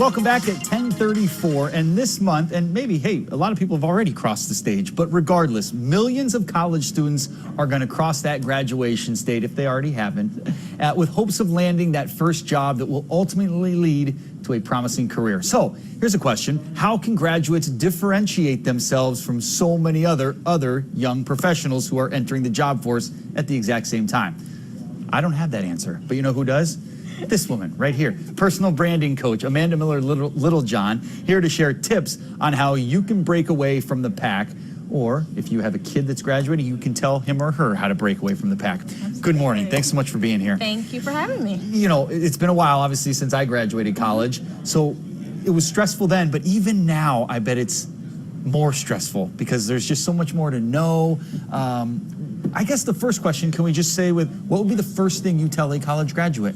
welcome back at 10:34. And this month, and maybe, hey, a lot of people have already crossed the stage, but regardless, millions of college students are going to cross that graduation stage, if they already haven't, with hopes of landing that first job that will ultimately lead to a promising career. So here's a question. How can graduates differentiate themselves from so many other young professionals who are entering the job force at the exact same time? I don't have that answer, but you know who does? This woman right here, personal branding coach Amanda Miller Littlejohn, here to share tips on how you can break away from the pack, or if you have a kid that's graduating, you can tell him or her how to break away from the pack. Absolutely. Good morning. Thanks so much for being here. Thank you for having me. You know, it's been a while, obviously, since I graduated college, so it was stressful then, but even now, I bet it's more stressful because there's just so much more to know. I guess the first question, can we just say what would be the first thing you tell a college graduate?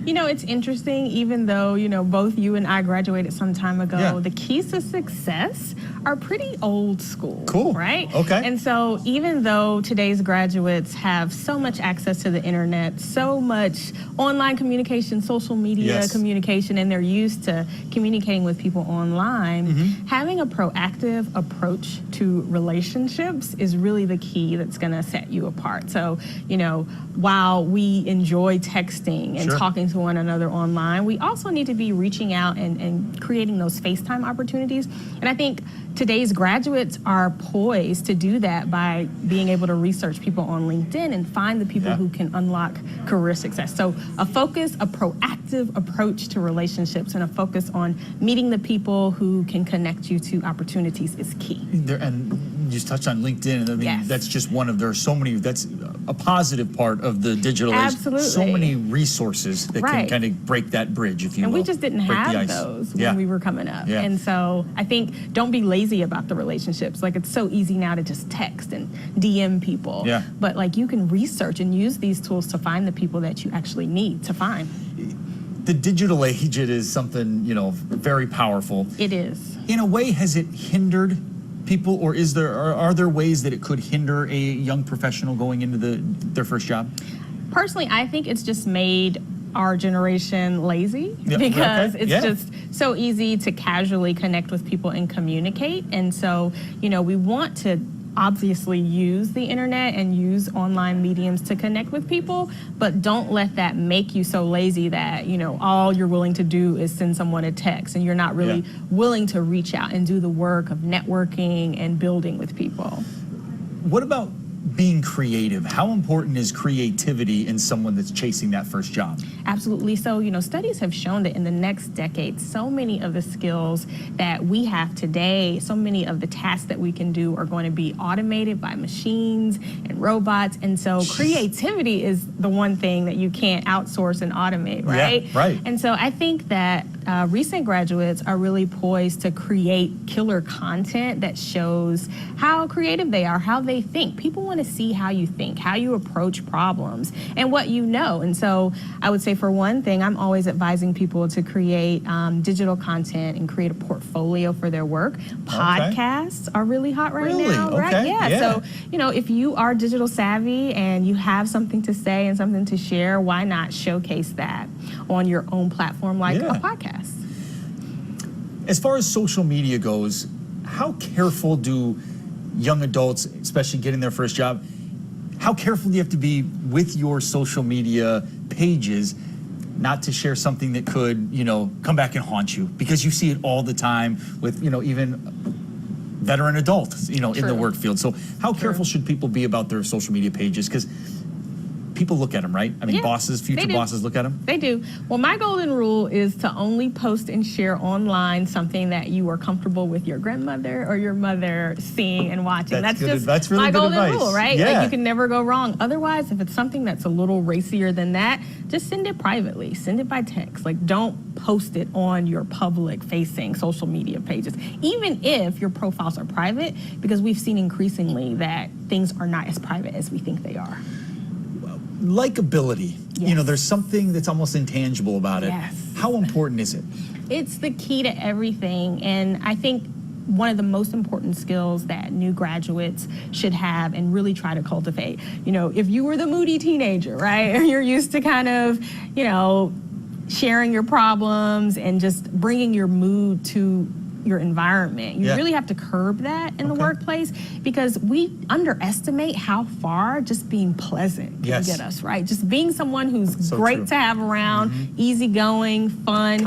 You know, it's interesting, even though, you know, both you and I graduated some time ago, the keys to success are pretty old school. Cool. Right? Okay. And so even though today's graduates have so much access to the internet, so much online communication, social media communication, and they're used to communicating with people online, having a proactive approach to relationships is really the key that's going to set you apart. So, you know, while we enjoy texting and talking to one another online, we also need to be reaching out and creating those FaceTime opportunities. And I think today's graduates are poised to do that by being able to research people on LinkedIn and find the people who can unlock career success. So a proactive approach to relationships and a focus on meeting the people who can connect you to opportunities is key. And you just touched on LinkedIn. I mean, that's just one of, there are so many, that's a positive part of the digital age. Absolutely. So many resources that can kind of break that bridge, if you will. And we just didn't have those when we were coming up. And so I think don't be lazy about the relationships. Like, it's so easy now to just text and DM people. But like, you can research and use these tools to find the people that you actually need to find. The digital age, it is something, you know, very powerful. It is. In a way, has it hindered people, or are there ways that it could hinder a young professional going into their first job? Personally, I think it's just made our generation lazy because it's just so easy to casually connect with people and communicate. And so, you know, we want to obviously use the internet and use online mediums to connect with people, but don't let that make you so lazy that, you know, all you're willing to do is send someone a text and you're not really willing to reach out and do the work of networking and building with people. What about being creative? How important is creativity in someone that's chasing that first job? Absolutely. So, you know, studies have shown that in the next decade, so many of the skills that we have today, so many of the tasks that we can do are going to be automated by machines and robots. And so creativity is the one thing that you can't outsource and automate, right? Yeah, right. And so I think that recent graduates are really poised to create killer content that shows how creative they are, how they think. People want to see how you think, how you approach problems, and what you know. And so I would say, for one thing, I'm always advising people to create digital content and create a portfolio for their work. Podcasts are really hot right now, right? Yeah. So, you know, if you are digital savvy and you have something to say and something to share, why not showcase that on your own platform like a podcast? As far as social media goes, how careful do young adults, especially getting their first job, how careful do you have to be with your social media pages not to share something that could, you know, come back and haunt you? Because you see it all the time with, you know, even veteran adults, you know, in the work field. So how careful should people be about their social media pages? Because people look at them, right? I mean, bosses, future bosses look at them. They do. Well, my golden rule is to only post and share online something that you are comfortable with your grandmother or your mother seeing and watching. That's just really my golden advice. rule, right? Yeah. Like, you can never go wrong. Otherwise, if it's something that's a little racier than that, just send it privately. Send it by text. Like, don't post it on your public-facing social media pages, even if your profiles are private, because we've seen increasingly that things are not as private as we think they are. Likability. You know, there's something that's almost intangible about it. How important is it? It's the key to everything. And I think one of the most important skills that new graduates should have and really try to cultivate. You know, if you were the moody teenager, right, and you're used to kind of, you know, sharing your problems and just bringing your mood to your environment. You really have to curb that in the workplace, because we underestimate how far just being pleasant can get us, right? Just being someone who's great to have around, easygoing, fun.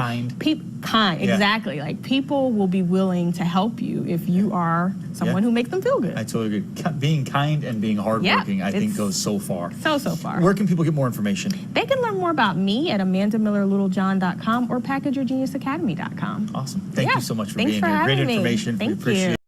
Kind, exactly. Like, people will be willing to help you if you are someone who makes them feel good. I totally agree. Being kind and being hardworking, I think, goes so far. So far. Where can people get more information? They can learn more about me at AmandaMillerLittleJohn.com or PackageYourGeniusAcademy.com. Awesome. Thank you so much for being Thanks for here. Great having me. information. Thank We appreciate you. it.